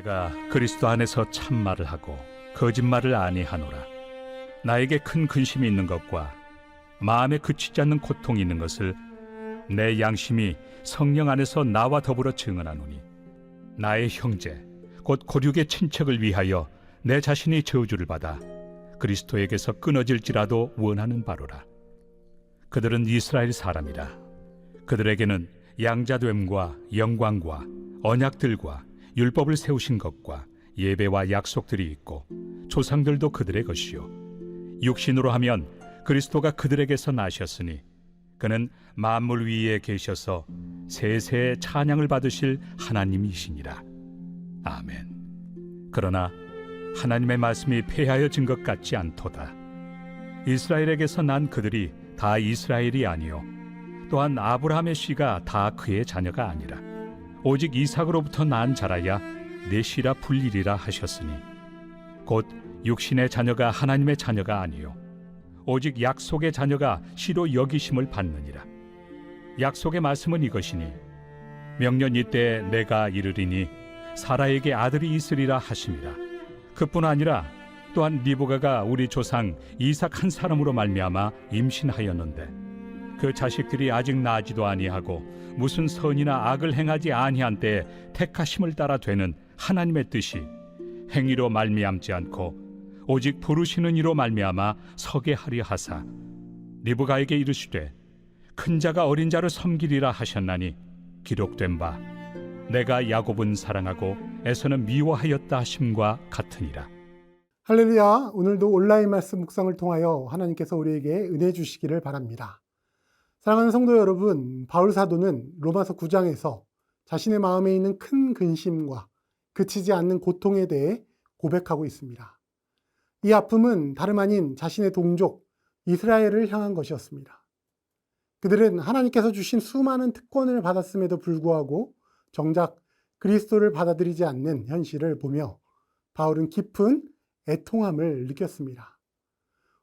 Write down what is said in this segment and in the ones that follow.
내가 그리스도 안에서 참말을 하고 거짓말을 아니하노라. 나에게 큰 근심이 있는 것과 마음에 그치지 않는 고통이 있는 것을 내 양심이 성령 안에서 나와 더불어 증언하노니, 나의 형제 곧 고륙의 친척을 위하여 내 자신이 저주를 받아 그리스도에게서 끊어질지라도 원하는 바로라. 그들은 이스라엘 사람이라. 그들에게는 양자됨과 영광과 언약들과 율법을 세우신 것과 예배와 약속들이 있고 조상들도 그들의 것이요, 육신으로 하면 그리스도가 그들에게서 나셨으니 그는 만물 위에 계셔서 세세의 찬양을 받으실 하나님이시니라. 아멘. 그러나 하나님의 말씀이 폐하여진 것 같지 않도다. 이스라엘에게서 난 그들이 다 이스라엘이 아니요, 또한 아브라함의 씨가 다 그의 자녀가 아니라 오직 이삭으로부터 난 자라야 내 씨라 불리리라 하셨으니, 곧 육신의 자녀가 하나님의 자녀가 아니요 오직 약속의 자녀가 씨로 여기심을 받느니라. 약속의 말씀은 이것이니, 명년 이때 내가 이르리니 사라에게 아들이 있으리라 하심이라. 그뿐 아니라 또한 리브가가 우리 조상 이삭 한 사람으로 말미암아 임신하였는데, 그 자식들이 아직 나지도 아니하고 무슨 선이나 악을 행하지 아니한 때에 택하심을 따라 되는 하나님의 뜻이 행위로 말미암지 않고 오직 부르시는 이로 말미암아 서게 하려 하사, 리브가에게 이르시되 큰 자가 어린 자를 섬기리라 하셨나니, 기록된 바 내가 야곱은 사랑하고 에서는 미워하였다 하심과 같으니라. 할렐루야. 오늘도 온라인 말씀 묵상을 통하여 하나님께서 우리에게 은혜 주시기를 바랍니다. 사랑하는 성도 여러분, 바울 사도는 로마서 9장에서 자신의 마음에 있는 큰 근심과 그치지 않는 고통에 대해 고백하고 있습니다. 이 아픔은 다름 아닌 자신의 동족 이스라엘을 향한 것이었습니다. 그들은 하나님께서 주신 수많은 특권을 받았음에도 불구하고 정작 그리스도를 받아들이지 않는 현실을 보며 바울은 깊은 애통함을 느꼈습니다.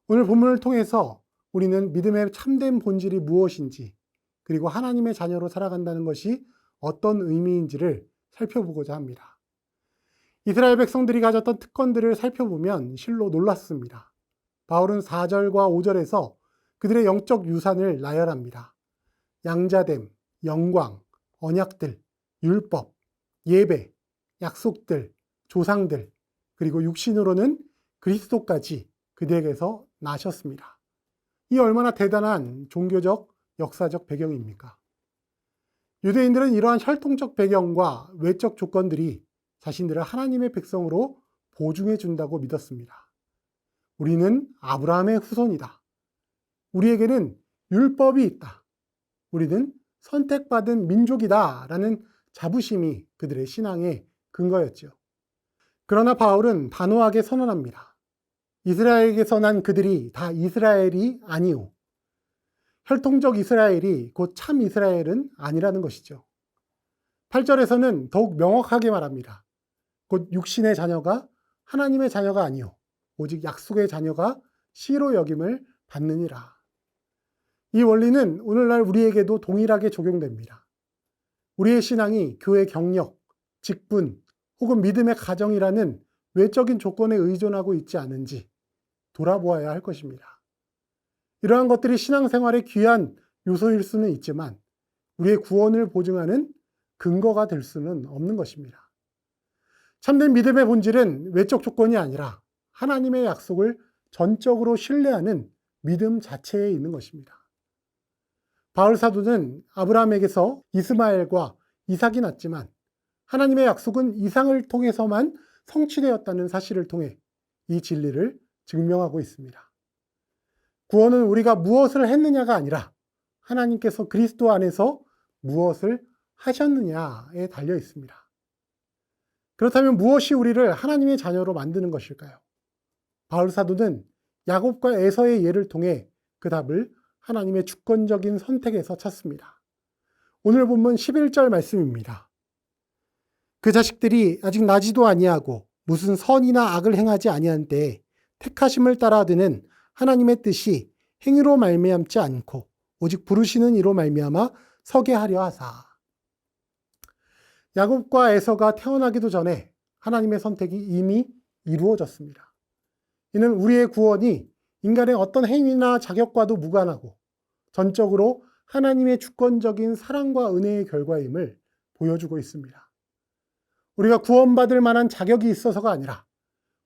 오늘 본문을 통해서 우리는 믿음의 참된 본질이 무엇인지, 그리고 하나님의 자녀로 살아간다는 것이 어떤 의미인지를 살펴보고자 합니다. 이스라엘 백성들이 가졌던 특권들을 살펴보면 실로 놀랐습니다. 바울은 4절과 5절에서 그들의 영적 유산을 나열합니다. 양자됨, 영광, 언약들, 율법, 예배, 약속들, 조상들, 그리고 육신으로는 그리스도까지 그들에게서 나셨습니다. 이 얼마나 대단한 종교적, 역사적 배경입니까? 유대인들은 이러한 혈통적 배경과 외적 조건들이 자신들을 하나님의 백성으로 보증해 준다고 믿었습니다. 우리는 아브라함의 후손이다. 우리에게는 율법이 있다. 우리는 선택받은 민족이다. 라는 자부심이 그들의 신앙의 근거였죠. 그러나 바울은 단호하게 선언합니다. 이스라엘에게서 난 그들이 다 이스라엘이 아니오. 혈통적 이스라엘이 곧 참 이스라엘은 아니라는 것이죠. 8절에서는 더욱 명확하게 말합니다. 곧 육신의 자녀가 하나님의 자녀가 아니오, 오직 약속의 자녀가 씨로 여김을 받느니라. 이 원리는 오늘날 우리에게도 동일하게 적용됩니다. 우리의 신앙이 교회 경력, 직분, 혹은 믿음의 가정이라는 외적인 조건에 의존하고 있지 않은지 돌아보아야 할 것입니다. 이러한 것들이 신앙생활의 귀한 요소일 수는 있지만 우리의 구원을 보증하는 근거가 될 수는 없는 것입니다. 참된 믿음의 본질은 외적 조건이 아니라 하나님의 약속을 전적으로 신뢰하는 믿음 자체에 있는 것입니다. 바울 사도는 아브라함에게서 이스마엘과 이삭이 났지만 하나님의 약속은 이삭을 통해서만 성취되었다는 사실을 통해 이 진리를 증명하고 있습니다. 구원은 우리가 무엇을 했느냐가 아니라 하나님께서 그리스도 안에서 무엇을 하셨느냐에 달려 있습니다. 그렇다면 무엇이 우리를 하나님의 자녀로 만드는 것일까요? 바울 사도는 야곱과 에서의 예를 통해 그 답을 하나님의 주권적인 선택에서 찾습니다. 오늘 본문 11절 말씀입니다. 그 자식들이 아직 나지도 아니하고 무슨 선이나 악을 행하지 아니한 때에 택하심을 따라 드는 하나님의 뜻이 행위로 말미암지 않고 오직 부르시는 이로 말미암아 서게 하려 하사. 야곱과 에서가 태어나기도 전에 하나님의 선택이 이미 이루어졌습니다. 이는 우리의 구원이 인간의 어떤 행위나 자격과도 무관하고 전적으로 하나님의 주권적인 사랑과 은혜의 결과임을 보여주고 있습니다. 우리가 구원받을 만한 자격이 있어서가 아니라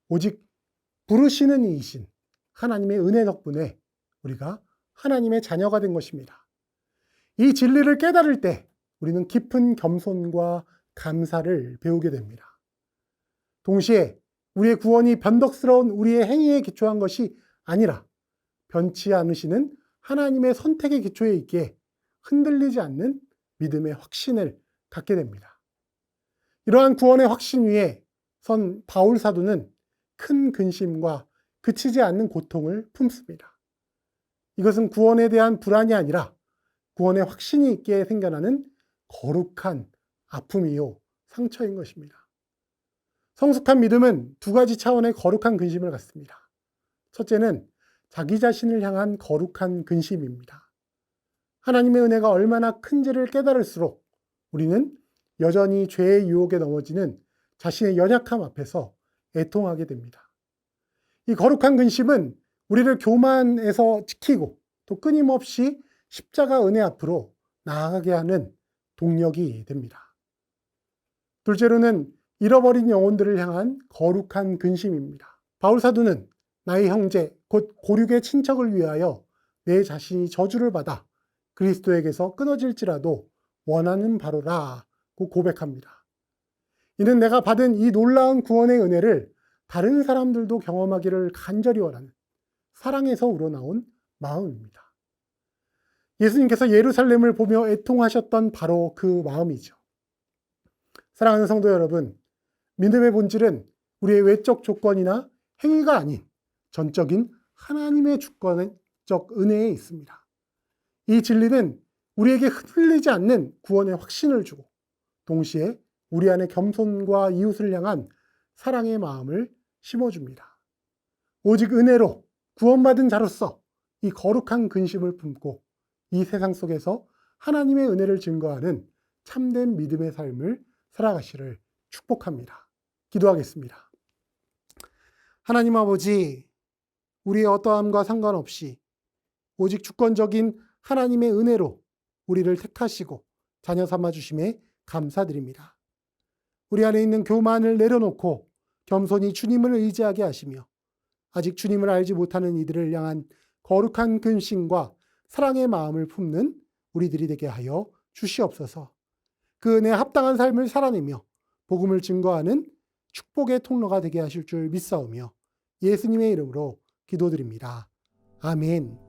오직 부르시는 이이신 하나님의 은혜 덕분에 우리가 하나님의 자녀가 된 것입니다. 이 진리를 깨달을 때 우리는 깊은 겸손과 감사를 배우게 됩니다. 동시에 우리의 구원이 변덕스러운 우리의 행위에 기초한 것이 아니라 변치 않으시는 하나님의 선택의 기초에 있기에 흔들리지 않는 믿음의 확신을 갖게 됩니다. 이러한 구원의 확신 위에 선 바울 사도는 큰 근심과 그치지 않는 고통을 품습니다. 이것은 구원에 대한 불안이 아니라 구원의 확신이 있게 생겨나는 거룩한 아픔이요, 상처인 것입니다. 성숙한 믿음은 두 가지 차원의 거룩한 근심을 갖습니다. 첫째는 자기 자신을 향한 거룩한 근심입니다. 하나님의 은혜가 얼마나 큰지를 깨달을수록 우리는 여전히 죄의 유혹에 넘어지는 자신의 연약함 앞에서 애통하게 됩니다. 이 거룩한 근심은 우리를 교만에서 지키고 또 끊임없이 십자가 은혜 앞으로 나아가게 하는 동력이 됩니다. 둘째로는 잃어버린 영혼들을 향한 거룩한 근심입니다. 바울 사도는 나의 형제, 곧 고륙의 친척을 위하여 내 자신이 저주를 받아 그리스도에게서 끊어질지라도 원하는 바로라고 고백합니다. 이는 내가 받은 이 놀라운 구원의 은혜를 다른 사람들도 경험하기를 간절히 원하는 사랑에서 우러나온 마음입니다. 예수님께서 예루살렘을 보며 애통하셨던 바로 그 마음이죠. 사랑하는 성도 여러분, 믿음의 본질은 우리의 외적 조건이나 행위가 아닌 전적인 하나님의 주권적 은혜에 있습니다. 이 진리는 우리에게 흔들리지 않는 구원의 확신을 주고 동시에 우리 안에 겸손과 이웃을 향한 사랑의 마음을 심어줍니다. 오직 은혜로 구원받은 자로서 이 거룩한 근심을 품고 이 세상 속에서 하나님의 은혜를 증거하는 참된 믿음의 삶을 살아가시를 축복합니다. 기도하겠습니다. 하나님 아버지, 우리의 어떠함과 상관없이 오직 주권적인 하나님의 은혜로 우리를 택하시고 자녀 삼아 주심에 감사드립니다. 우리 안에 있는 교만을 내려놓고 겸손히 주님을 의지하게 하시며 아직 주님을 알지 못하는 이들을 향한 거룩한 근심과 사랑의 마음을 품는 우리들이 되게 하여 주시옵소서. 그 은혜에 합당한 삶을 살아내며 복음을 증거하는 축복의 통로가 되게 하실 줄 믿사오며 예수님의 이름으로 기도드립니다. 아멘.